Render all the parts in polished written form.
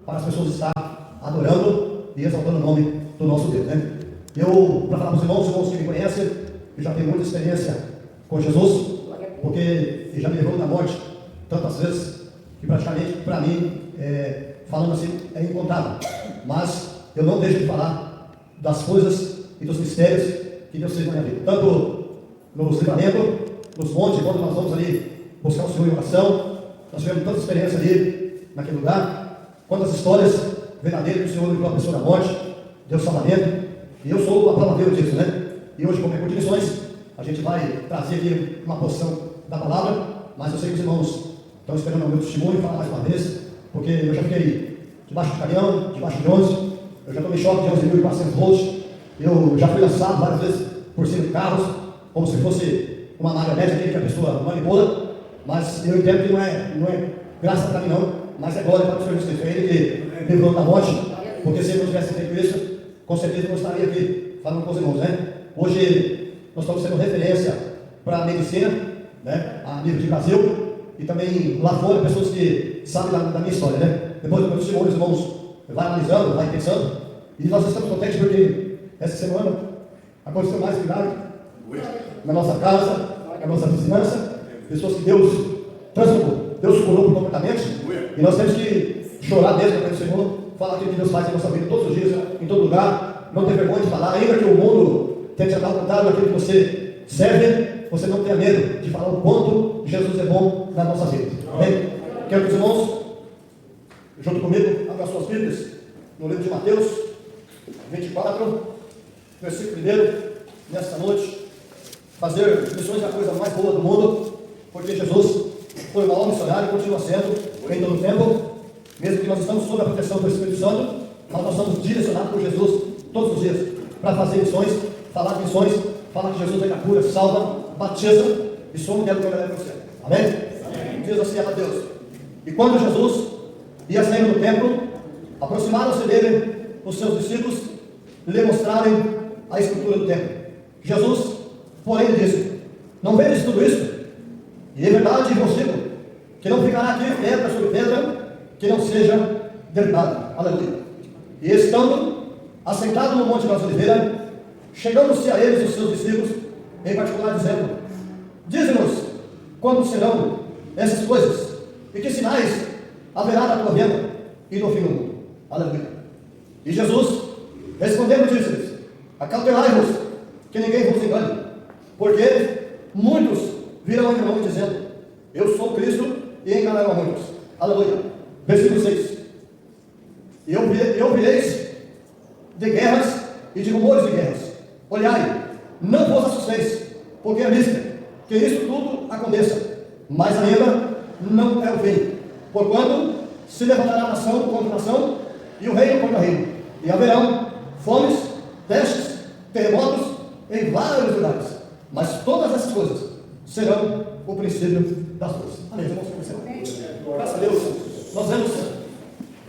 para as pessoas estar adorando e exaltando o nome do nosso Deus, né? Eu, para falar para os irmãos que me conhecem, eu já tenho muita experiência com Jesus, porque ele já me levou na morte tantas vezes, que praticamente, para mim, falando assim, é incontável. Mas eu não deixo de falar das coisas e dos mistérios que Deus fez na minha vida. Tanto nos livramentos, nos montes, quando nós vamos ali buscar o Senhor em oração, nós tivemos tanta experiência ali, naquele lugar, quantas histórias verdadeiras que o Senhor livrou a pessoa da morte, deu salvamento, e eu sou a prova viva disso, né? E hoje, como é continuações, a gente vai trazer aqui uma porção da palavra, mas eu sei que os irmãos estão esperando o meu testemunho falar mais uma vez, porque eu já fiquei debaixo de caminhão, debaixo de 11, eu já tomei choque de 11.400 volts, eu já fui lançado várias vezes por cima de carros, como se fosse uma marionete que a pessoa manipula, mas eu entendo que não é graça para mim não, mas é glória para o Senhor Jesus Cristo. É Ele que me livrou da morte, porque se ele não tivesse feito isso, com certeza eu não estaria aqui falando com os irmãos, né? Hoje nós estamos sendo referência para a medicina, né? A nível de Brasil, e também lá fora, pessoas que sabem da minha história, né? Depois do meu testemunho, os irmãos vai analisando, vai pensando, e nós estamos contentes porque essa semana aconteceu mais milagre na nossa casa, na nossa vizinhança, pessoas que Deus transformou, Deus curou por completamente, e nós temos que chorar mesmo para o Senhor, falar aquilo que Deus faz em nossa vida todos os dias, em todo lugar, não ter vergonha de falar, ainda que o mundo tente andar ao contrário daquilo que você serve, você não tenha medo de falar o quanto Jesus é bom na nossa vida. Amém? Quero que os irmãos, junto comigo, abram as suas Bíblias, no livro de Mateus 24, versículo 1, nesta noite, fazer missões é a coisa mais boa do mundo, porque Jesus foi o maior missionário e continua sendo em todo o tempo, mesmo que nós estamos sob a proteção do Espírito Santo, mas nós somos direcionados por Jesus todos os dias para fazer missões, falar de missões, falar que Jesus é a cura, salva, batiza e somos dela para o céu. Amém? Amém? Diz assim a Deus. E quando Jesus ia saindo do templo, aproximaram-se dele os seus discípulos lhe mostrarem a escultura do templo. Jesus, porém, disse: não vedes tudo isso? E é verdade vos digo que não ficará aqui pedra sobre pedra que não seja derribada. Aleluia. E estando assentado no Monte das Oliveiras, chegando-se a eles os seus discípulos, em particular dizendo: dize-nos quando serão essas coisas, e que sinais haverá na tua vinda e no fim do mundo. Aleluia. E Jesus, respondendo, disse-lhes: acautelai-vos, que ninguém vos engane, porque muitos virão em mão dizendo: eu sou Cristo, e enganarão a muitos. Aleluia. Versículo 6. E ouvireis de guerras e de rumores de guerras. Olhai, não vos assusteis, porque é lícito que isso tudo aconteça, mas ainda não é o fim. Porquanto se levantará nação contra nação, e o reino contra reino, e haverão fomes, pestes, terremotos em vários lugares. Mas todas essas coisas serão o princípio das coisas. Amém. Vamos começar. Graças a Deus, nós vemos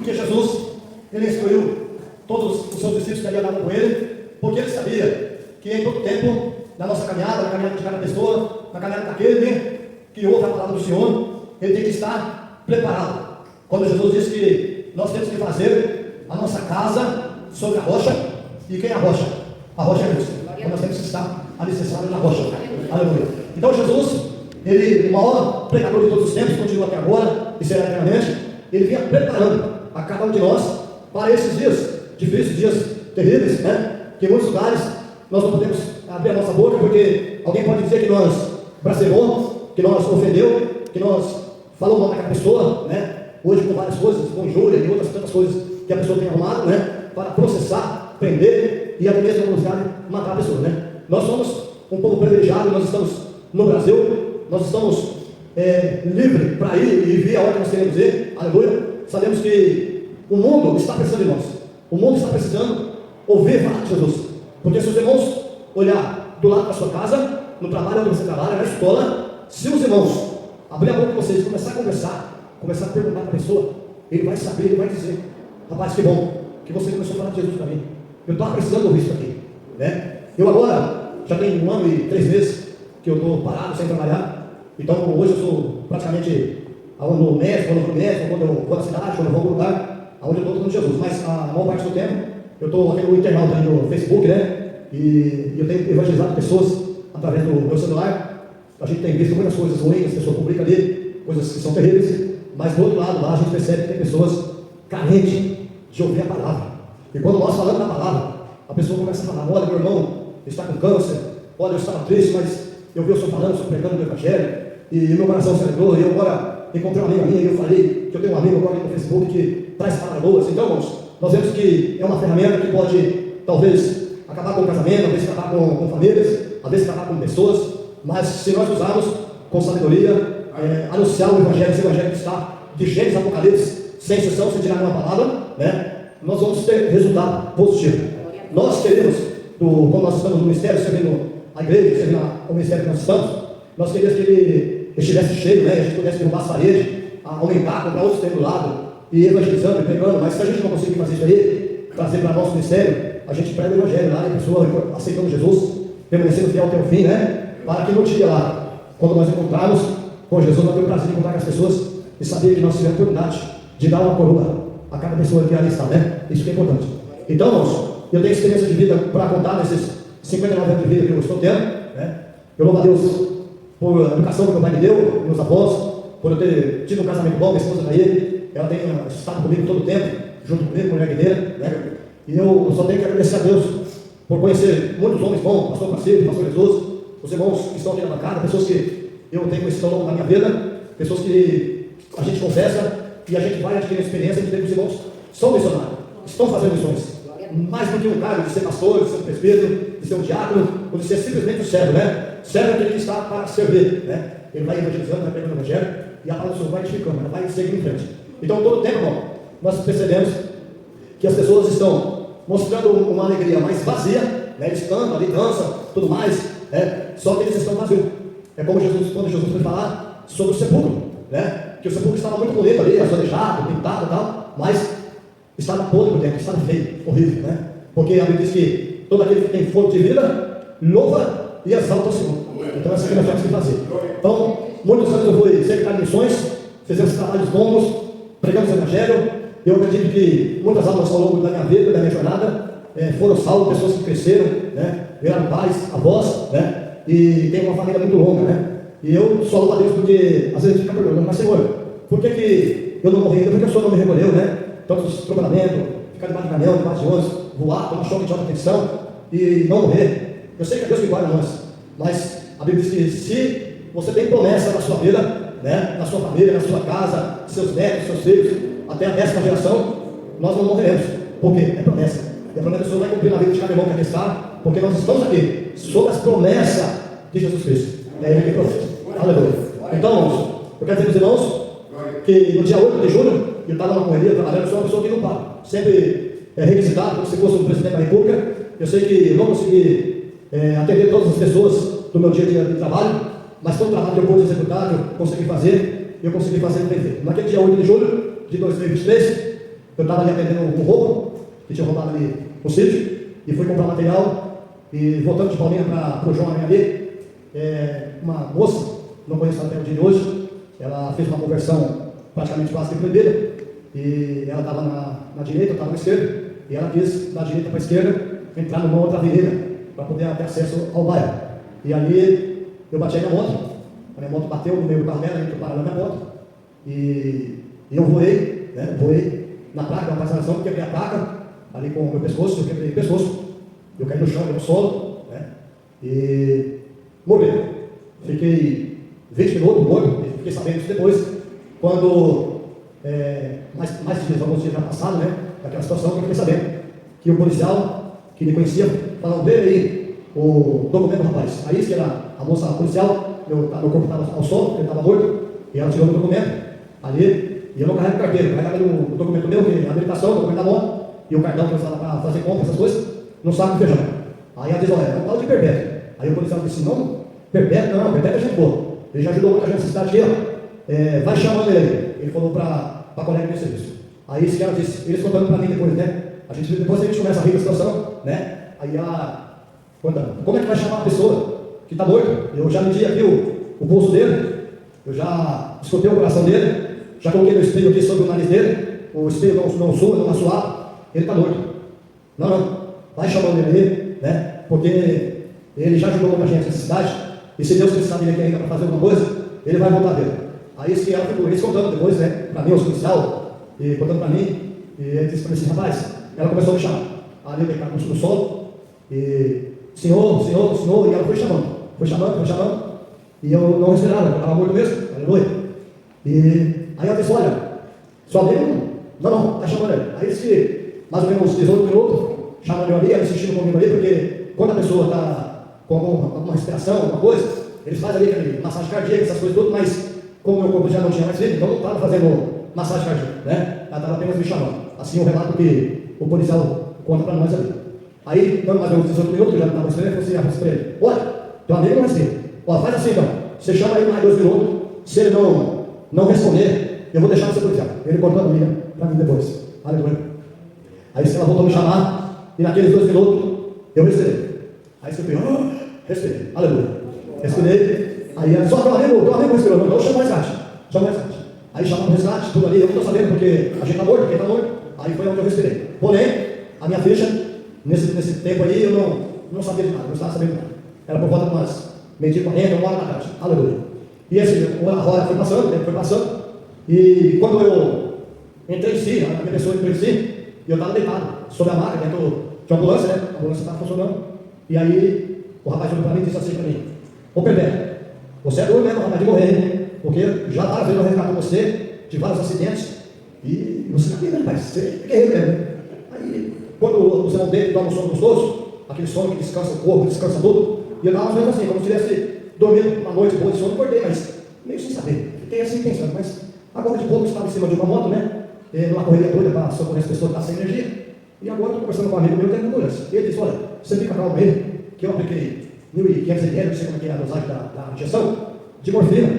que Jesus, ele instruiu todos os seus discípulos que ali andavam com ele, porque ele sabia que em todo tempo, na nossa caminhada, na caminhada de cada pessoa, na caminhada daquele que ouve a palavra do Senhor, ele tem que estar preparado. Quando Jesus disse que nós temos que fazer a nossa casa sobre a rocha, e quem é a rocha? A rocha é Cristo. Então nós temos que estar alicerçados na rocha. Aleluia. Então Jesus, ele, o maior pregador de todos os tempos, continua até agora e será eternamente, ele vinha preparando a cada um de nós para esses dias difíceis, dias terríveis, né? Que em muitos lugares nós não podemos abrir a nossa boca, porque alguém pode dizer que nós blasfemamos, que nós ofendeu, que nós falamos mal daquela pessoa, né? Hoje com várias coisas, com injúria e outras tantas coisas que a pessoa tem arrumado, né? Para processar, prender e até mesmo em alguns lugares matar a pessoa, né? Nós somos um povo privilegiado, nós estamos no Brasil, nós estamos livres para ir e vir a hora que nós queremos ir, aleluia. Sabemos que o mundo está precisando de nós, o mundo está precisando ouvir falar de Jesus, porque se os irmãos olhar do lado da sua casa, no trabalho onde você trabalha, na escola, se os irmãos abrir a boca de vocês e começar a conversar, começar a perguntar para a pessoa, ele vai saber, ele vai dizer: rapaz, que bom que você começou a falar de Jesus para mim, eu estava precisando ouvir isso aqui, né? Eu agora já tem 1 ano e 3 meses que eu estou parado sem trabalhar, então hoje eu sou praticamente no médico, quando eu vou no médico, quando eu vou na cidade, quando eu vou a algum lugar, aonde eu estou falando de Jesus, mas a maior parte do tempo eu estou aqui no internauta no Facebook, né? E eu tenho evangelizado pessoas através do meu celular. A gente tem visto muitas coisas ruins, as pessoas publicam ali, coisas que são terríveis, mas do outro lado lá a gente percebe que tem pessoas carentes de ouvir a palavra. E quando nós falamos da palavra, a pessoa começa a falar: olha, meu irmão está com câncer, olha, eu estava triste, mas eu vi o senhor falando, o senhor pregando do Evangelho, e meu coração se alegrou, e eu agora encontrei uma amiga minha, e eu falei que eu tenho um amigo agora no Facebook que traz palavras boas. Então, irmãos, nós vemos que é uma ferramenta que pode, talvez, acabar com o casamento, às vezes acabar com famílias, às vezes acabar com pessoas, mas se nós usarmos com sabedoria, anunciar o Evangelho, esse Evangelho que está de Gênesis a Apocalipse, sem exceção, sem tirar nenhuma palavra, né, nós vamos ter resultado positivo. Nós queremos, como nós estamos no ministério, servindo a igreja, servindo o ministério que nós estamos, nós queríamos que ele estivesse cheio, né, a gente pudesse derrubar as paredes, aumentar, comprar outros tempos do lado, e evangelizando, e pregando, mas se a gente não conseguir fazer isso aí, trazer para o nosso ministério, a gente prega o Evangelho lá, e a pessoa aceitando Jesus, permanecendo fiel até o fim, né, para que no dia lá, quando nós encontrarmos com Jesus, nós temos o prazer de encontrar com as pessoas e saber que nós tivemos a oportunidade de dar uma coroa a cada pessoa que ali está, né, isso que é importante. Então, irmãos, eu tenho experiência de vida para contar nesses 59 anos de vida que eu estou tendo, né? Eu louvo a Deus por a educação que meu pai me deu, meus avós, por eu ter tido um casamento bom, minha esposa Caí, ela tem estado comigo todo o tempo, junto comigo, mulher guerreira, né? E eu só tenho que agradecer a Deus por conhecer muitos homens bons, pastor Francisco, pastor Jesus, os irmãos que estão aqui na bancada, pessoas que eu tenho conhecido ao longo da minha vida, pessoas que a gente conversa e a gente vai adquirindo experiência de ter que os irmãos são missionários, estão fazendo missões. Mais do que um cargo de ser pastor, de ser um presbítero, de ser um diácono, ou de ser simplesmente um servo, né? Servo é aquele que está para servir, né? Ele vai evangelizando, vai pregando o Evangelho, e a palavra do Senhor vai edificando, ela vai seguindo em frente. Então, todo o tempo, irmão, nós percebemos que as pessoas estão mostrando uma alegria mais vazia, né? Eles cantam ali, dançam, tudo mais, né? Só que eles estão vazios. É como Jesus, quando Jesus foi falar sobre o sepulcro, né? Que o sepulcro estava muito bonito ali, azulejado, pintado e tal, mas estava podre por dentro, estava feio, horrível, né? Porque a Bíblia diz que todo aquele que tem fogo de vida, louva e exalta o Senhor. Então essa é a que nós temos que fazer. Então, muitos anos eu fui secretário de missões, fizemos trabalhos bons, pregamos o Evangelho. Eu acredito que muitas almas ao longo da minha vida, da minha jornada, foram salvas, pessoas que cresceram, né? Viraram pais, avós, né? E tem uma família muito longa, né? E eu só louvo a Deus porque às vezes a gente fica perguntando: mas Senhor, por que eu não morri ainda? Por que o Senhor não me recolheu, né? Tantos atropelamentos, ficar debaixo de caminhão, debaixo de ônibus, voar, tomar choque de alta tensão e não morrer. Eu sei que é Deus que guarda nós, mas a Bíblia diz que se você tem promessa na sua vida, né, na sua família, na sua casa, seus netos, seus filhos, até a 10ª geração, nós não morreremos. Por quê? É promessa. E a promessa do Senhor vai cumprir na vida de cada irmão que aqui está, porque nós estamos aqui sob as promessas de Jesus Cristo. É Ele que profeta. Aleluia. Então, irmãos, eu quero dizer para os irmãos que no dia 8 de julho, eu estava na correria, trabalhando, eu sou uma pessoa que não para, sempre requisitado, como se fosse um presidente da República. Eu sei que não consegui atender todas as pessoas do meu dia a dia de trabalho, mas todo o trabalho que eu pude executar, eu consegui fazer bem feito. Naquele dia 8 de julho de 2023, eu estava ali atendendo um roubo, que tinha roubado ali no sítio, e fui comprar material, e voltando de Palmeiras para o João ali, uma moça, não conheço até o dia de hoje, ela fez uma conversão praticamente quase que proibida, e ela estava na direita, eu estava na esquerda, e ela quis da direita para a esquerda entrar numa outra avenida para poder ter acesso ao bairro. E ali eu bati a minha moto, bateu no meio do carro dela, entrou parada na minha moto, e eu voei, né, na placa, uma parcelação, quebrei a placa ali com o meu pescoço, eu quebrei o pescoço, eu caí no chão, no solo, né, e morri. Fiquei 20 minutos morto, e fiquei sabendo isso depois, quando mais dias, alguns dias já passaram, né, daquela situação, que eu fiquei sabendo que o policial que me conhecia falou: vê aí o documento do rapaz. Aí que era a moça policial, meu corpo estava ao sol, ele estava morto, e ela tirou o documento ali, e eu não carrego carteira, carregava o documento meu, que é a habilitação, o documento da moto, e o cartão que eu usava para fazer compra, essas coisas, no saco de feijão. Aí ela diz: olha, é um tal de perpétuo. Aí o policial disse: não, perpétuo não, perpétuo é gente boa. Ele já ajudou muita gente nessa cidade aqui, ó. Vai chamando ele. Ele falou para a colega de serviço. Aí esse cara disse, eles contando para mim depois, né? Depois a gente começa a rir da situação, né? Aí ela contando: como é que vai chamar a pessoa que está morta? Eu já medi aqui o pulso dele, eu já escutei o coração dele, já coloquei meu espelho aqui sobre o nariz dele, o espelho não sua, não assoava, ele está morto. Não, vai chamando ele aí, né? Porque ele já ajudou muita gente nessa cidade, e se Deus precisar dele aqui ainda para fazer alguma coisa, ele vai voltar dele. Aí esse ela ficou, eles contando depois, né, para mim, os policial, e contando para mim, e ele disse para mim assim, rapaz, ela começou a me chamar, ali eu deitado no solo, e senhor, e ela foi chamando, e eu não respirava, eu estava morto mesmo, aleluia. E aí ela disse, olha, só dele, não, está chamando ele. Aí disse, mais ou menos uns 18 minutos, chamando eu ali, ela insistindo comigo ali, porque quando a pessoa está com alguma respiração, alguma coisa, eles fazem ali aquele massagem cardíaca, essas coisas tudo, mas como o meu corpo já não tinha mais vida, então não estava fazendo massagem cardíaca, né? Ela estava apenas me chamando. Assim o relato que o policial conta para nós ali. Aí, dando mais ou menos 18 minutos, eu já não estava esperando, eu falei assim, para ele, olha, teu amigo não respira. Ó, faz assim então, você chama ele mais 2 minutos, se ele não responder, eu vou deixar você policial. Ele contou a minha para mim depois. Aleluia. Aí ela voltou a me chamar, e naqueles 2 minutos, eu respirei. Aí você fez, respirei, aleluia. Respirei, aí só teu amigo respirou, não chamou o resgate. Aí chamaram o resgate, tudo ali, eu não estou sabendo porque a gente está morto, quem está morto. Aí foi onde eu respirei. Porém, a minha ficha, nesse tempo aí, eu não sabia de nada, não estava sabendo de nada. Era por volta de umas 12h40, 1h da tarde, aleluia. E assim, a hora foi passando, o tempo foi passando, e quando eu entrei em si, a minha pessoa entrou em si, e eu estava deitado sobre a maca dentro de ambulância, né? A ambulância estava funcionando. E aí o rapaz olhou para mim e disse assim para mim, ô Pepe, você é doido mesmo, rapaz, de morrer, hein? Porque já várias vezes eu resgato você de vários acidentes e você está bem, né, rapaz? Você é guerreiro mesmo, né? Aí, quando você não deita e toma um sono gostoso, aquele sono que descansa o corpo, descansa tudo, e eu estava mesmo assim, como se tivesse dormido uma noite boa de sono, acordei, mas meio sem saber. Fiquei assim pensando, mas agora de pouco eu estava em cima de uma moto, né? Numa correria doida para socorrer as pessoas que estavam sem energia. E agora estou conversando com um amigo meu que tem ambulância. E ele disse, olha, você fica calmo aí, que eu apliquei 1.500 ml, não sei como é que é a dosagem da injeção, de morfina,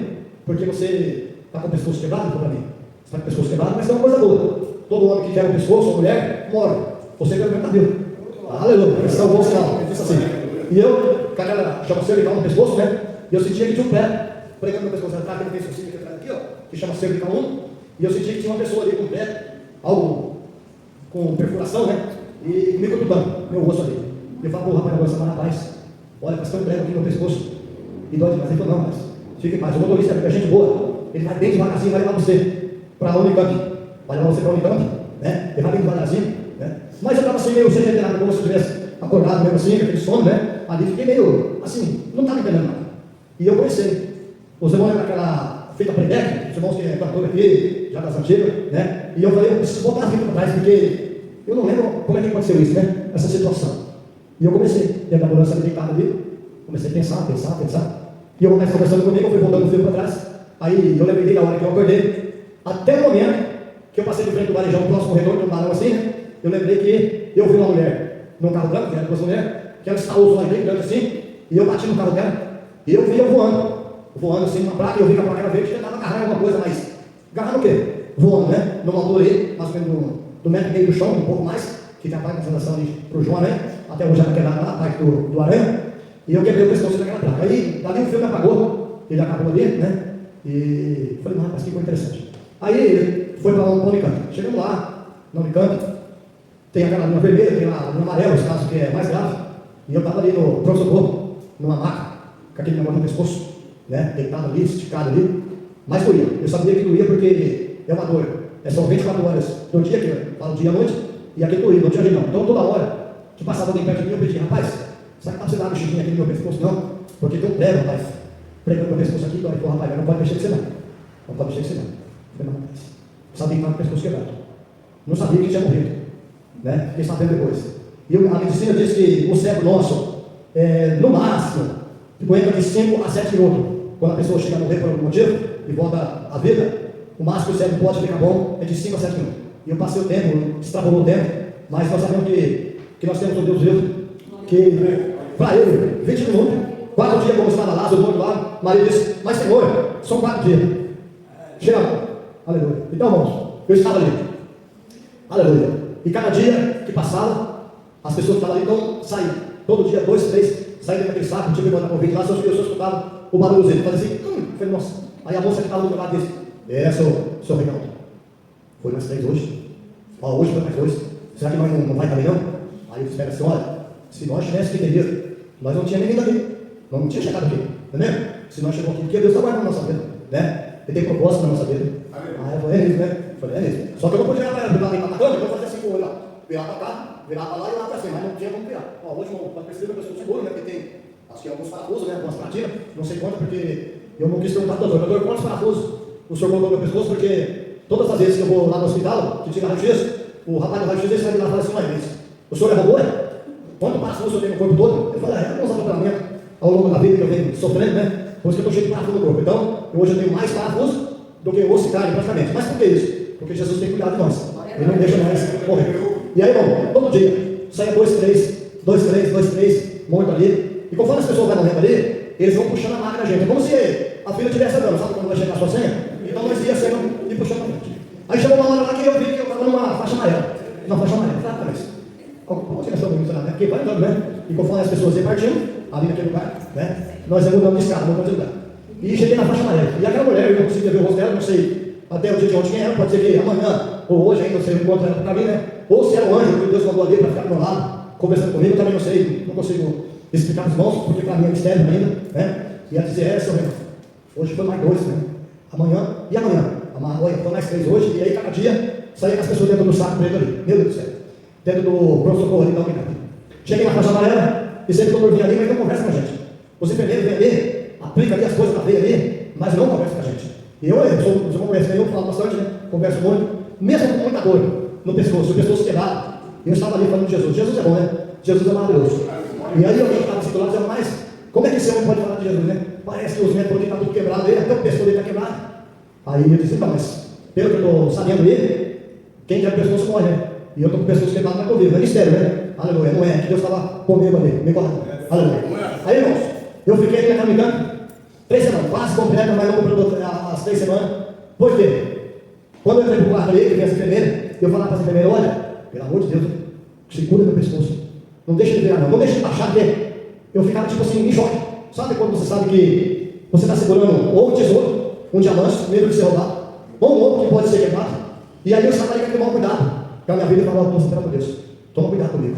porque você está com o pescoço quebrado, para mim. Você está com o pescoço quebrado, mas é uma coisa boa. Todo homem que quer o pescoço, ou mulher, morre. Você pelo menos está vivo. Aleluia, esse é um bom sinal. Ele disse assim. E eu, com aquela chama cervical no pescoço, né? E eu sentia que tinha um pé pregando no pescoço. Tá, aquele pescocinho que atrás aqui, ó, que chama cervical 1. E eu sentia que tinha uma pessoa ali com o pé, algo com perfuração, né? E me cutucando, meu rosto ali. Eu falo, pô, rapaz, agora você rapaz, olha, parece que tem um prego aqui no pescoço. E dói demais. Ele falou, não, mas fique em paz. O motorista é gente boa. Ele vai bem devagarzinho, vai levar você para a Unicamp. Vai levar você para a Unicamp, né? Ele vai bem devagarzinho, né? Mas eu estava assim, meio sem entender nada, como se eu tivesse acordado mesmo assim, aquele sono, né? Ali fiquei meio, assim, não estava entendendo nada. E eu comecei. Os irmãos naquela fita playback, os irmãos que é cantor aqui, já das antigas, né? E eu falei, eu preciso botar a fita para trás, porque eu não lembro como é que aconteceu isso, né? Essa situação. E eu comecei, dentro da ambulância deitado ali, comecei a pensar. E eu comecei conversando comigo, eu fui voltando o fio para trás. Aí eu lembrei da hora que eu acordei, até o momento que eu passei de frente do varejão, próximo retorno de um barão assim, né? Eu lembrei que eu vi uma mulher num carro branco, que era duas mulheres, que ela instalou os olhos bem grandes assim, e eu bati no carro dela, e eu vi ela voando assim numa placa, e eu vi que a placa era verde, tentava agarrar alguma coisa, mas agarrar no quê? Voando, né? Numa altura aí, mais ou menos do metro e meio do chão, um pouco mais, que tem a placa de fundação ali pro João, né? Até hoje ela quebrada lá, a parte do aranha, e eu quebrei o pescoço daquela placa. Aí, dali o filme apagou, ele acabou ali, né? E falei, não, rapaz, que coisa interessante. Aí ele foi para o Unicamp. Chegamos lá, na Unicamp, tem aquela linha vermelha, tem lá no amarelo, os casos que é mais grave, e eu estava ali no pronto-socorro, numa maca, com aquele negócio no pescoço, né? Deitado ali, esticado ali, mas doía. Eu sabia que doía porque é uma dor. São 24 horas do dia, que eu falo dia e noite, e aquele doía, não tinha jeito não. Então toda hora que passava alguém perto de mim, eu pedi, rapaz, será que está precisando de xixi aqui no meu pescoço? Não, porque tem um prego, rapaz, pregando no meu pescoço aqui, dói. Falei, rapaz, não pode mexer com você não. Não pode mexer com você não. Falei, não, rapaz, sabia que estava com o pescoço quebrado. Não sabia que tinha morrido, né? Fiquei sabendo depois. E a medicina diz que o cérebro nosso, no máximo, entra de 5 a 7 minutos. Quando a pessoa chega a morrer por algum motivo e volta à vida, o máximo que o cérebro pode ficar bom é de 5 a 7 minutos. E eu passei o tempo, extrapolou o tempo, mas nós sabemos que nós temos um Deus vivo, que para ele, 20 minutos, 4 dias como estava lá, do outro lado, Maria disse, mas Senhor, são 4 dias. Chega, aleluia. Então, irmãos, eu estava ali, aleluia. E cada dia que passava, as pessoas que estavam ali, então saíam. Todo dia, 2, 3, saíam daquele saco, não tinha que mandar convite lá, só escutavam o barulhozinho. Fazia assim, falei, nossa. Aí a moça que estava do meu lado disse, seu Reinaldo. Foi mais 3 hoje. Ó, hoje foi mais dois. Será que nós não vai também não? Aí eles pegam assim, olha, se nós tivéssemos que entender, nós não tínhamos nem vindo aqui. Nós não tínhamos chegado aqui. Entendeu? Se nós chegamos aqui, porque Deus está guardando a nossa vida. Né? Ele tem propósito na nossa vida. Aí eu falei, é isso, né? Eu falei, é isso. Só que eu não podia virar para cama, eu vou fazer assim com ele, ó. Virar para cá, virar para lá e lá para cima. Mas não tinha como virar. Ó, hoje para perceber que eu sou seguro, né? Porque tem, acho que alguns parafusos, né? Algumas platinas, não sei quanto, porque eu não quis perguntar para o doutor, quantos parafusos o senhor colocou no meu pescoço, porque todas as vezes que eu vou lá no hospital, que tira raio-x, o rapaz do raio-x, ele sai de lá e fala assim, mas o senhor é robô, é? Quanto parafuso eu tenho no corpo todo? Eu falei, é, eu usava tratamento ao longo da vida que eu venho sofrendo, né? Por isso que eu estou cheio de parafuso no corpo. Então, hoje eu tenho mais parafusos do que osso e carne, praticamente. Mas por que isso? Porque Jesus tem cuidado de nós. Ele não deixa nós morrer. E aí, irmão, todo dia, saia 2, 3, muito ali. E conforme as pessoas vão morrendo ali, eles vão puxando a máquina da gente. É como se a fila estivesse andando, sabe quando vai chegar a sua senha? Então nós ia sendo e puxando a frente. Aí chegou uma hora lá que eu vi que eu estava numa faixa amarela. Uma faixa amarela, exatamente. Como você achou muito, né? Porque vai andando, né? E conforme as pessoas iam partindo, ali naquele lugar, né? Nós ia mudando de escada, mudando de lugar. E cheguei na faixa amarela. E aquela mulher, eu não conseguia ver o rosto dela, não sei até o dia de ontem quem era, pode ser que amanhã ou hoje ainda você encontra ela para mim, né? Ou se era um anjo que Deus mandou ali para ficar do meu lado, conversando comigo, também não sei, não consigo explicar os irmãos, porque para mim é mistério ainda, né? E ela dizia, seu irmão, hoje foi mais 2, né? Amanhã e amanhã. Foi mais 3 hoje, e aí cada dia saía com as pessoas dentro do saco preto ali. Meu Deus do céu. Dentro do pronto-socorro ali da unidade. Cheguei na faixa amarela, e sempre que o doutor vinha ali, mas não conversa com a gente. Os enfermeiros vêm ali, aplica ali as coisas na veia ali, mas não conversa com a gente. E eu sou conversa, eu falo bastante, né? Converso muito, mesmo com muita dor no pescoço, o pescoço quebrado. Eu estava ali falando de Jesus. Jesus é bom, né? Jesus é maravilhoso. E aí alguém que estava assim do lado dizendo, mas como é que esse homem pode falar de Jesus, né? Parece que os médicos estão tudo quebrado aí, até o pescoço dele está quebrado. Aí eu disse, não, mas pelo que eu estou sabendo ele, quem quer o pescoço morre, né? E eu estou com o pescoço quebrado na Covid, não é mistério, né? Aleluia, não é, que Deus estava comigo ali, me guardando. Aleluia. Aí, irmãos, eu fiquei aqui na caminhando 3 semanas, quase completa, mas não completou as 3 semanas. Por quê? Quando eu entrei para o quarto ali, que vinha essa enfermeira, eu falava para essa enfermeira, olha, pelo amor de Deus, segura meu pescoço. Não deixa de virar, não deixa de baixar, porque eu ficava tipo assim, em choque. Sabe quando você sabe que você está segurando ou um tesouro, um diamante, medo de ser roubado, ou um ouro que pode ser quebrado. E aí eu estava ali com tomar cuidado. Porque a minha vida falava, você pelo amor de Deus, toma cuidado comigo.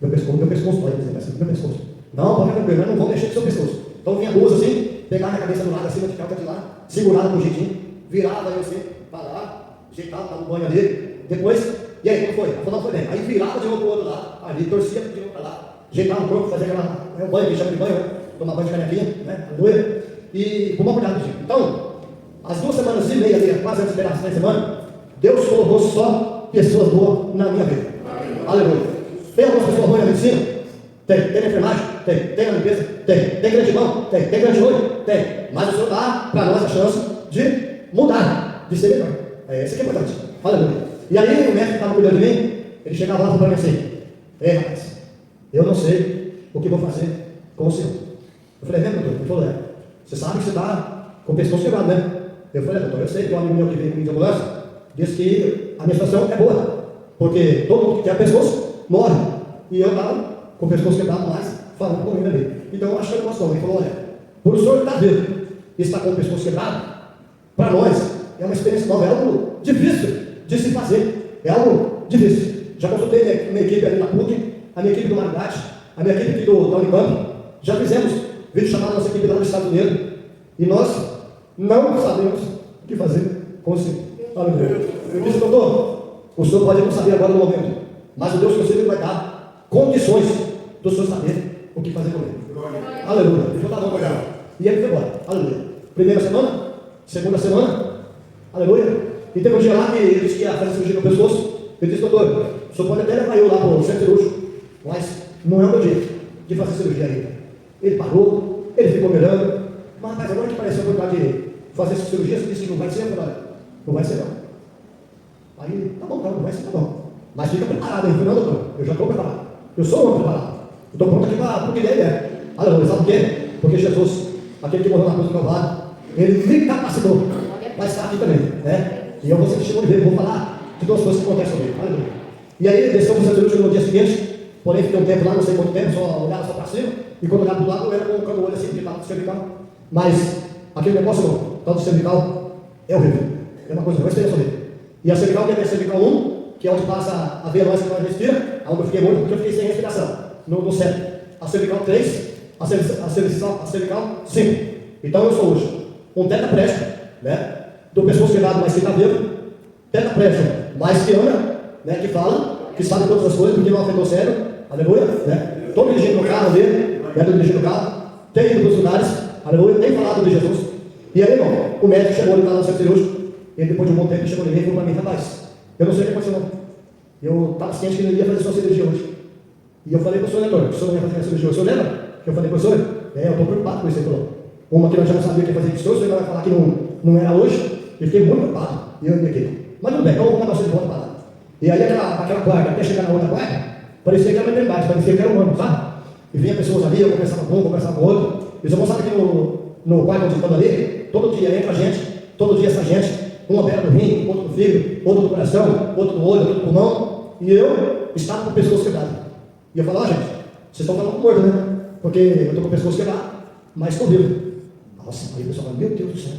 Meu pescoço pode dizer assim, meu pescoço. Não, pode ficar tranquilo, mas não vão mexer com seu pescoço. Então vinha duas assim, pegava minha cabeça do lado, acima de cá, de lá, segurava com um jeitinho, virava eu assim, para lá, ajeitava, dava um banho ali, depois, e aí, como foi? A não foi bem. Aí virava de novo para o outro lado, ali, torcia de novo para lá, ajeitava o corpo, fazia aquela banho, que chama de banho, né? Tomar banho de canequinha, né? Aleluia. E com cuidado, gente. Então, as 2 semanas e meia ali, quase antes de esperar as 3 semanas, Deus colocou só pessoas boas na minha vida. Aleluia. Tem algumas pessoas boas na medicina? Tem. Tem na enfermagem? Tem na limpeza? Tem gratidão? Tem grande olho? Tem. Mas o Senhor dá para nós a chance de mudar, de ser melhor. Isso aqui é importante. Aleluia. E aí o médico que estava cuidando de mim, ele chegava lá e falou para mim assim, rapaz, eu não sei o que vou fazer com o senhor. Eu falei, doutor? Ele falou, você sabe que você está com o pescoço quebrado, né? Eu falei, doutor, eu sei que o amigo meu que veio comigo de ambulância disse que a minha situação é boa, porque todo mundo que quer pescoço morre. E eu estava com o pescoço quebrado, mas falando com ele ali. Então eu acho que eu posso. Ele falou, olha, por o senhor estar vivo e estar com o pescoço quebrado, para nós é uma experiência nova, é algo difícil de se fazer, é algo difícil. Já consultei minha equipe ali na PUC, a minha equipe do Humanidade, a minha equipe aqui da Unicamp, já fizemos vídeo chamado nossa equipe lá nos Estados Unidos, e nós não sabemos o que fazer com o Senhor. Eu disse, doutor, o senhor pode não saber agora no momento, mas o Deus que eu sei vai dar condições do senhor saber o que fazer com ele. Aleluia. Ele falou, tá bom, legal. E ele foi embora. Aleluia. Primeira semana, segunda semana, aleluia. E teve um dia lá que ele disse que ia fazer cirurgia no pescoço. Eu disse, doutor, o senhor pode até levar eu lá para o centro cirúrgico, mas não é o meu dia de fazer cirurgia ainda. Ele parou, ele ficou me olhando, mas rapaz, agora que apareceu a oportunidade de fazer essa cirurgia, você disse que não vai ser, eu falei, não vai ser não. Aí, tá bom, não vai ser, tá bom. Mas fica preparado, hein? Não, doutor, eu já estou preparado. Eu sou um homem preparado. Eu estou pronto aqui para o que ele é. Aleluia, sabe por quê? Porque Jesus, aquele que morreu na cruz do Calvário, ele me capacitou para estar aqui também, né? E eu vou ser testemunho dele, vou falar de 2 coisas que acontecem comigo. Aleluia. E aí, desceu o centro cirúrgico no dia seguinte, porém fiquei um tempo lá, não sei quanto tempo, só olhava só para cima, e quando olhava para o lado, eu era colocando o olho assim, porque estava no cervical. Mas aquele negócio não, tal do cervical é horrível. É uma coisa, uma experiência horrível. E a cervical que é a cervical 1, que é onde passa a veia nossa que nós respira, onde eu fiquei morto, porque eu fiquei sem respiração, no cérebro. A cervical 3, a cervical 5. Então eu sou hoje um tetraplégico, né? Do pescoço quebrado, mas que está vivo, tetraplégico, mas que anda, né? Que fala, que sabe todas as coisas, porque não afetou o cérebro, aleluia, né? Estou dirigindo o carro dele, estou dirigindo o carro, tenho ido para os lugares, aleluia, tenho falado de Jesus. E aí, irmão, o médico chegou ali no centro cirúrgico, e depois de um bom tempo, ele chegou em mim e falou para mim: rapaz, eu não sei o que aconteceu, não. Eu estava ciente que ele ia fazer sua cirurgia hoje. E eu falei para o senhor, doutor, que o senhor não ia fazer a cirurgia. O senhor lembra que eu falei para o senhor? Eu estou preocupado com isso. Ele falou: uma que nós já não sabíamos o que fazer com o senhor vai falar que não era hoje. E fiquei muito preocupado. E eu me aqui. Mas tudo bem, então eu vou mandar você de volta para lá. E aí aquela guarda, até chegar na outra guarda, parecia que era uma eternidade, parecia que era um ano, sabe? E vinha pessoas ali, eu conversava com um, conversava com outro. E os irmãos sabem que no quarto onde estamos ali, todo dia entra gente, todo dia essa gente, um opera do rim, outro do fígado, outro do coração, outro do olho, outro do pulmão. E eu estava com o pescoço quebrado. E eu falava: gente, vocês estão falando com morto, né? Porque eu estou com o pescoço quebrado, mas estou vivo. Nossa, aí o pessoal fala: meu Deus do céu,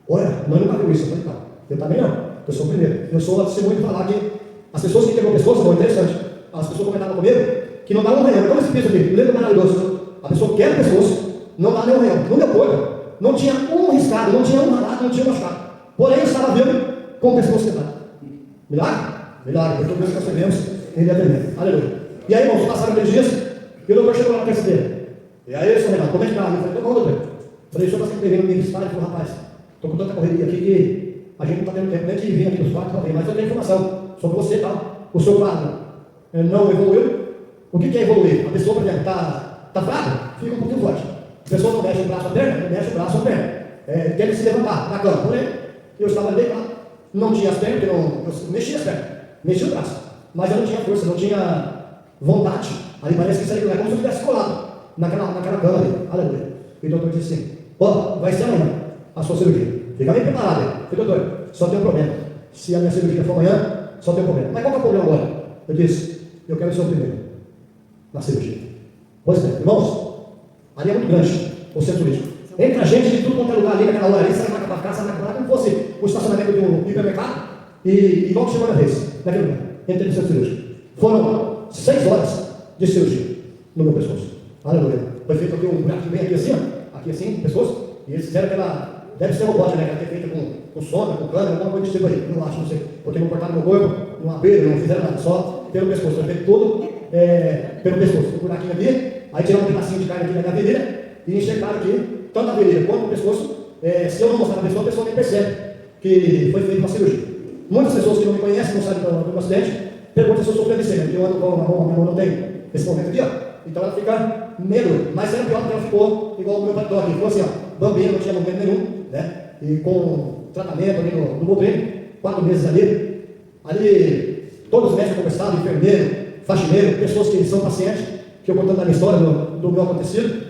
olha, nós nunca viu isso. Eu falei: não, eu também não, eu sou o primeiro. Eu sou a testemunha de falar que as pessoas que quebrou o pescoço, foi interessante, as pessoas comentavam comigo que não dá um real. Como esse piso aqui, lembra maravilhoso? A pessoa quebra o pescoço, não dá nem um real, não deu corpo, não tinha um riscado, não tinha um ralado, não tinha um machucado. Porém, eu estava vivo com o pescoço quebrado. Milagre? Milagre, porque todos nós recebemos, ele é tremendo. Aleluia. E aí, irmãos, passaram 3 dias, e o doutor chegou lá na terça dele. E aí, senhor Renato, como é que está? Eu falei: tô bom, doutor. Eu falei: o senhor está sempre devendo me visitar? Ele falou: rapaz, estou com tanta correria aqui que a gente não está tendo tempo nem de vir aqui nos quartos para ver, mas eu tenho informação sobre você e tal. O seu quadro não evoluiu. O que é evoluir? A pessoa, por exemplo, está fraca, fica um pouquinho forte. A pessoa não mexe o braço, a perna, não mexe o braço, a perna. Quer se levantar na cama. Porém, eu estava deitado, não tinha as pernas, eu mexia as pernas, mexia o braço, mas eu não tinha força, não tinha vontade. Ali parece que saiu, como se eu tivesse colado naquela cama ali. Aleluia. E o doutor disse assim: ó, vai ser amanhã a sua cirurgia. Fica bem preparado aí. Eu falei: doutor, só tem um problema. Se a minha cirurgia for amanhã, só tem um problema. Mas qual que é o problema agora? Eu disse: eu quero ser o primeiro na cirurgia. Pois bem, irmãos, ali é muito grande o centro cirúrgico. Entra gente de tudo quanto é lugar ali naquela hora ali, sai marca para cá, sai marca para lá, como fosse o estacionamento do hipermercado. E logo chegou a vez, naquele lugar, entrei no centro cirúrgico. Foram 6 horas de cirurgia no meu pescoço. Aleluia. Foi feito aqui um buraco bem aqui assim, ó, aqui assim, no pescoço, e eles fizeram aquela, deve ser robótica, né? Que é feita com sonda, com câmera, alguma coisa desse tipo aí, não acho, não sei, porque não cortaram meu corpo, não abriram, não fizeram nada, só pelo pescoço. Foi feito tudo pelo pescoço, um buraquinho aqui, aí tiraram um pedacinho de carne aqui da minha virilha e enxergaram aqui, tanto a virilha quanto o pescoço. Se eu não mostrar a pessoa nem percebe que foi feita uma cirurgia. Muitas pessoas que não me conhecem, não sabem do meu acidente, perguntam se eu sou PVC, porque eu ando com a mão, minha mão não tem esse momento aqui, ó. Então ela fica medo, mas era pior porque ela ficou igual o meu paletó aqui, ficou assim, ó, bambinha, não tinha movimento nenhum, né? E com tratamento ali no Botrem, 4 meses ali, todos os médicos conversavam, enfermeiro, faxineiro, pessoas que são pacientes, que eu contando a minha história do meu acontecido,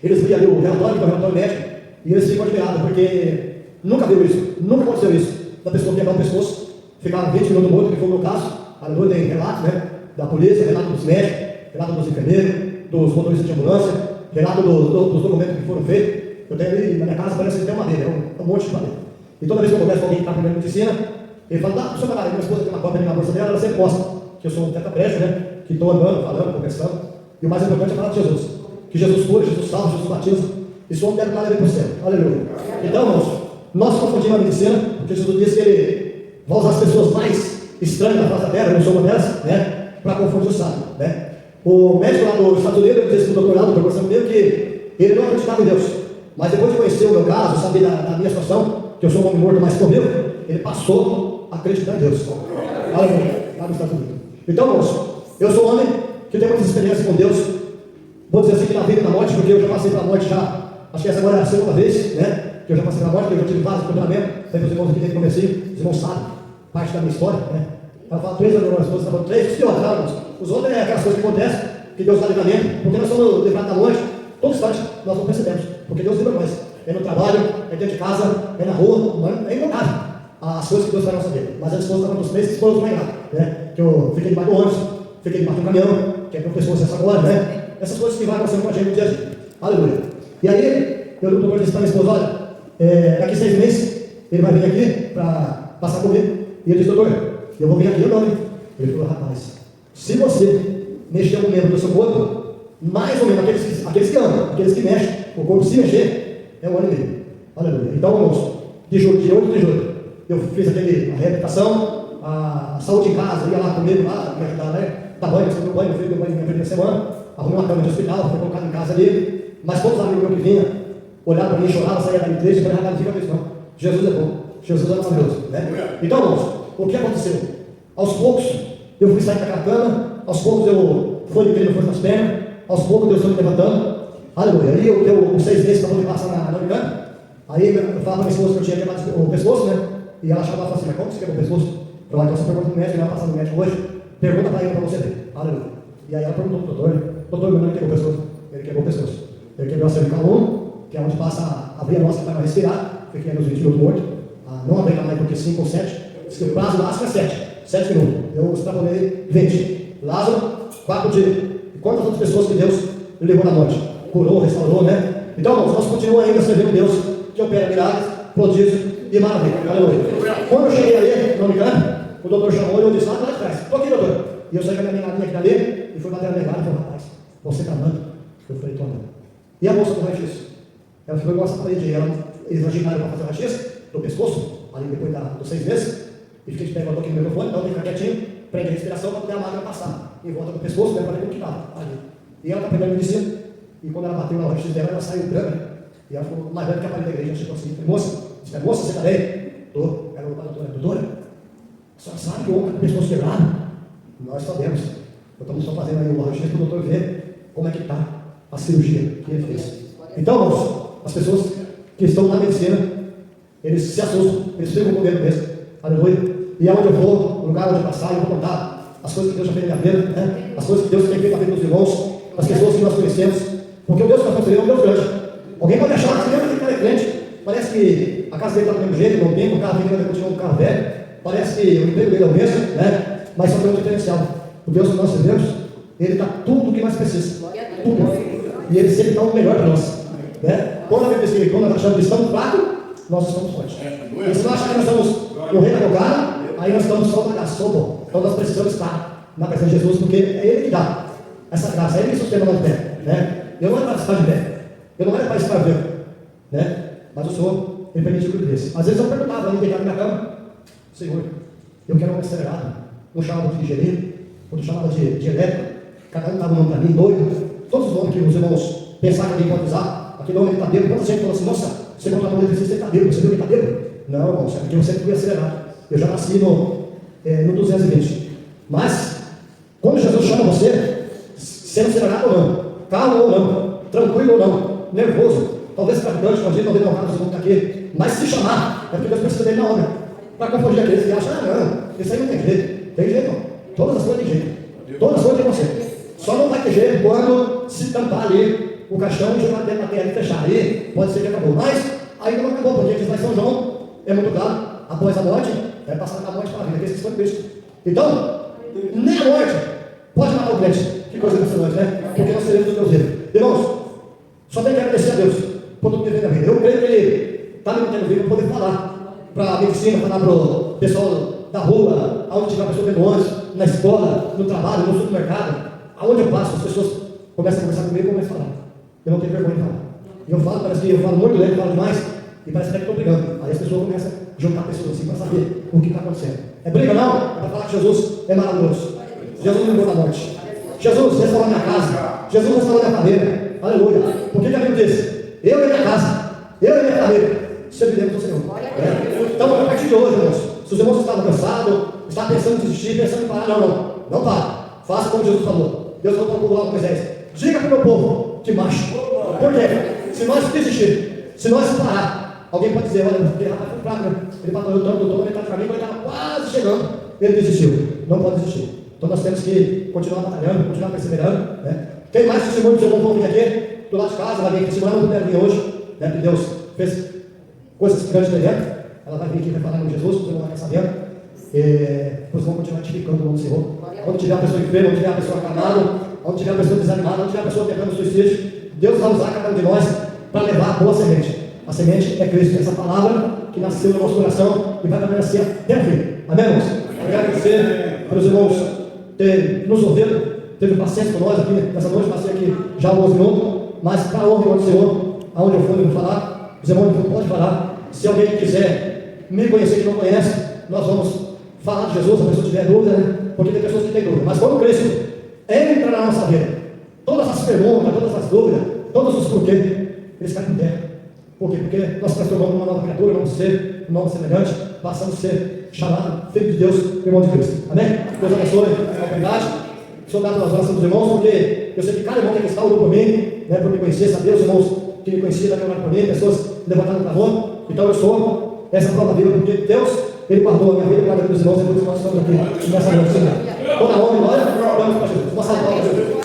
eles viam ali o relatório, que é o relatório médico, e eles ficam admirados, porque nunca viu isso, nunca aconteceu isso, da pessoa quebrar o pescoço, ficar 20 minutos morto, que foi o meu caso. Aleluia, tem relatos, né, da polícia, relato dos médicos, relato dos enfermeiros, dos motoristas de ambulância, relato dos documentos que foram feitos. Eu tenho ali na minha casa, parece que tem madeira, um monte de madeira. E toda vez que eu converso com alguém que está aprendendo medicina, ele fala: o senhor vai lá, minha esposa tem uma cópia ali na bolsa dela, ela sempre mostra que eu sou um tetraplégico, né, que estou andando, falando, conversando. E o mais importante é falar de Jesus, que Jesus cura, Jesus salva, Jesus batiza, e só deve estar levando para o céu. Aleluia. Então, irmãos, nós confundimos a medicina, porque Jesus disse que ele vai usar as pessoas mais estranhas da face da terra, eu não sou uma delas, né, para confundir o sábio, né. O médico lá dos Estados Unidos, ele disse para o doutorado, conversando comigo, que ele não acreditava em Deus, mas depois de conhecer o meu caso, saber da minha situação, que eu sou um homem morto, mas estou vivo, ele passou a acreditar em Deus. Aleluia. Lá nos Estados Unidos. Então, irmãos, eu sou um homem que tem muitas experiências com Deus, vou dizer assim, que na vida e na morte, porque eu já passei pela morte já, acho que essa agora é a segunda vez, né, que eu já passei pela morte, porque eu já tive vários treinamentos, sempre os irmãos aqui desde o comecinho, os irmãos sabem parte da minha história, né. Ela fala 3 anos, minha esposa está falando 3, que outra, irmãos. Os outros é aquelas coisas que acontecem, que Deus dá livramento, porque nós somos livrados da morte, todo instante, nós não percebemos, porque Deus livra nós. É no trabalho, é dentro de casa, é na rua, é incontável as coisas que Deus faz na nossa vida. Mas a esposa estava nos 3 que foram mais lá, né? Que eu fiquei debaixo do ônibus, fiquei debaixo do caminhão, que é para o pessoas essa agora, né? Essas coisas que vai acontecendo com a gente no dia a dia. Aleluia. E aí, eu doutor disse para minha esposa: olha, daqui 6 meses, ele vai vir aqui para passar comigo. E ele disse: doutor, eu vou vir aqui, não. Ele falou, rapaz, se você mexer algum membro do seu corpo, mais ou menos aqueles que andam, aqueles que mexem, o corpo se mexer, é 1 ano e meio. Aleluia. Então, irmãos, de 8 de julho, eu fiz a reabilitação, a saúde em casa, ia lá comigo, lá, me ajudar, né? Dar banho, meu banho, meu banho minha primeira semana, arrumei uma cama de hospital, fui colocado em casa ali, mas todos os amigos meus que vinham, olhavam para mim, choravam, saíam da igreja, e falavam, não fica com isso não. Jesus é bom, Jesus é maravilhoso, né? Então, irmãos, o que aconteceu? Aos poucos, eu fui sair daquela cama, aos poucos eu fui de força nas pernas, aos poucos Deus foi me levantando, aleluia. Aí eu deu 6 meses para poder passar na Unicamp, aí eu falava para minha esposa que eu tinha queimado o pescoço, né? E ela chamava assim, mas como você queimou o pescoço? Eu falei, então você pergunta para o médico, ele vai passar no médico hoje, pergunta para ele para você ver, aleluia. E aí ela perguntou para o doutor, meu nome queimou o pescoço, ele queimou o pescoço, ele quebrou a cervical 1, que é onde passa a via nossa que vai para respirar, fiquei nos 20 minutos morto, não aguenta mais do que 5 ou 7, diz que o prazo máximo é 7 minutos, eu extrapolei 20, Lázaro, 4 dias, e quantas outras pessoas que Deus levou na morte, curou, restaurou, né? Então, irmãos, nós continuamos ainda servindo Deus, que opera milagres, prodígios e maravilha, aleluia. Quando eu cheguei ali no Unicamp, o doutor chamou e eu disse, lá atrás, estou aqui, doutor. E eu saí com a minha linha aqui dali, e fui bater na negada e falei, rapaz, você está andando? Eu falei, estou andando. E a moça do raio-x? Ela ficou igual essa parede aí, eles agitaram para fazer o raio-x do pescoço, ali depois dos 6 meses, e fiquei de pé, aqui no microfone, então tem que ficar quietinho, prende a respiração para poder a máquina passar, em volta do pescoço, né, para ver como que estava ali. E ela está pegando medicina, e quando ela bateu no raio-x dela, ela saiu branca, e ela ficou mais velha que a parede da igreja, chegou assim, moça, você está bem? Estou. Ela falou para a doutora, a senhora sabe que o homem está com o pescoço quebrado? Nós sabemos. Estamos só fazendo aí o raio-x para o doutor ver como é que está a cirurgia que ele fez. Então, irmãos, as pessoas que estão na medicina, eles se assustam, eles ficam com medo mesmo. Aleluia. E aonde eu vou, no lugar onde eu passar, eu vou contar as coisas que Deus já fez na minha vida, né? As coisas que Deus tem feito na vida dos irmãos, as pessoas que nós conhecemos, porque o Deus que nós conhecemos é um Deus grande. Alguém pode achar que aquele cara é crente, parece que a casa dele está do mesmo jeito, não tem, o carro dele continua um carro velho, parece que o emprego dele é o mesmo, né? Mas só tem um diferencial. O Deus que nós servimos, ele dá tudo o que nós precisamos. Tudo. E ele sempre dá o melhor para nós. Né? Quando a Bíblia diz que quando nós achamos que estamos fracos, nós estamos fortes. E se nós achamos que nós estamos no reino da bocada, aí nós estamos só na graça. Então nós precisamos estar na presença de Jesus, porque é Ele que dá essa graça, é Ele que sustenta nós de pé. Né? Eu não era para estar de pé, eu não era para estar vivo, né? Mas o Senhor, Ele permitiu que eu desse. Às vezes eu perguntava, eu deitava na minha cama, Senhor, eu quero um acelerado. Um chamava de engenheiro, outro chamava de elétrico, cada um dava um nome para mim, doido. Todos os nomes que os irmãos pensaram que alguém pode usar, aquele nome ele está bêbado. Quando você falou assim, nossa, você conta no exercício, ele está bêbado, você viu que ele está bêbado? Não, irmãos, é porque você foi acelerado. Eu já nasci no 220. Mas, quando Jesus chama você, sendo acelerado ou não, calmo ou não, tranquilo ou não, nervoso, talvez traficante, talvez não carro, vocês vão estar aqui, mas se chamar, é porque Deus precisa dele na obra, para confundir aqueles que acham, não, isso aí não tem jeito. Tem jeito, não. Todas as coisas tem jeito. Todas as coisas tem você. Só não vai ter jeito quando se tampar ali o caixão e jogar dentro da terra e fechar. Aí pode ser que acabou. Mas aí não acabou, porque diz lá em São João, é muito claro, após a morte, é passar da morte para a vida, que esses foi Cristo. Então, nem a morte pode matar o crente. Que coisa impressionante, né? Porque nós seremos os meus erros. Irmãos, só tem que agradecer a Deus por tudo que ele fez na vida. Eu creio que Ele está me mantendo vivo para poder falar para a medicina, falar para o pessoal da rua, aonde tiver uma pessoa vendo ônibus, na escola, no trabalho, no supermercado, aonde eu passo, as pessoas começam a conversar comigo e começam a falar. Eu não tenho vergonha de falar. E eu falo, parece que eu falo muito lento, falo demais, e parece até que estou brigando. Aí as pessoas começam a juntar pessoas assim para saber o que está acontecendo. É briga não? É para falar que Jesus é maravilhoso. Jesus me livrou da morte. Jesus restaurou minha casa. Jesus restaurou minha carreira. Aleluia. Por que a Bíblia diz? Eu e minha casa, eu e minha carreira, serviremos ao Senhor. Então, a partir de hoje, irmãos, se os irmãos estavam cansados, estavam pensando em desistir, pensando em parar, não para. Faça como Jesus falou. Deus falou para o povo lá com Moisés: diga para o meu povo que marche. Por quê? Se nós desistir, se nós parar, alguém pode dizer: olha, aquele rapaz foi fraco, né? Ele batalhou tanto, ele está de caminho, ele estava quase chegando. Ele desistiu. Não pode desistir. Então nós temos que continuar batalhando, continuar perseverando. Né? Quem mais testemunho do seu bom vir aqui, do lado de casa, vai vir aqui semana, não puder vir hoje, né? Porque Deus fez coisas grandes para dentro. Ela vai vir aqui e vai falar com Jesus, você não vai ficar sabendo. Depois vamos continuar edificando o nome do Senhor. Onde tiver a pessoa enferma, onde tiver a pessoa acamada, onde tiver a pessoa desanimada, onde tiver a pessoa tentando suicídio, Deus vai usar cada um de nós para levar a boa semente. A semente é Cristo, essa palavra que nasceu no nosso coração e vai permanecer até o fim. Amém, irmãos? Quero agradecer pelos irmãos ter nos ouvido, teve paciência com nós aqui nessa noite, passei aqui já há 11 minutos, mas para a honra do Senhor, aonde eu for, eu vou falar, os irmãos podem falar. Se alguém quiser me conhecer que não conhece, nós vamos falar de Jesus, se a pessoa tiver dúvida, né? Porque tem pessoas que têm dúvida, mas quando Cristo entra na nossa vida, todas as perguntas, todas as dúvidas, todos os porquê, eles caem por terra. Por quê? Porque nós transformamos uma nova criatura, um novo ser, um novo semelhante, passamos a ser chamado Filho de Deus, irmão de Cristo. Amém? Deus abençoe a oportunidade. Sou dado nas orações dos irmãos, porque eu sei que cada irmão tem que estar orando por mim, né, por me conhecer, saber os irmãos que me conheciam também oraram por mim, pessoas levantaram a mão. Então eu sou essa prova viva, porque Deus, Ele guardou a minha vida, guarda dos irmãos, e todos nós estamos aqui nessa noite. Toda a honra e glória, vamos para Jesus. Uma salva de Jesus.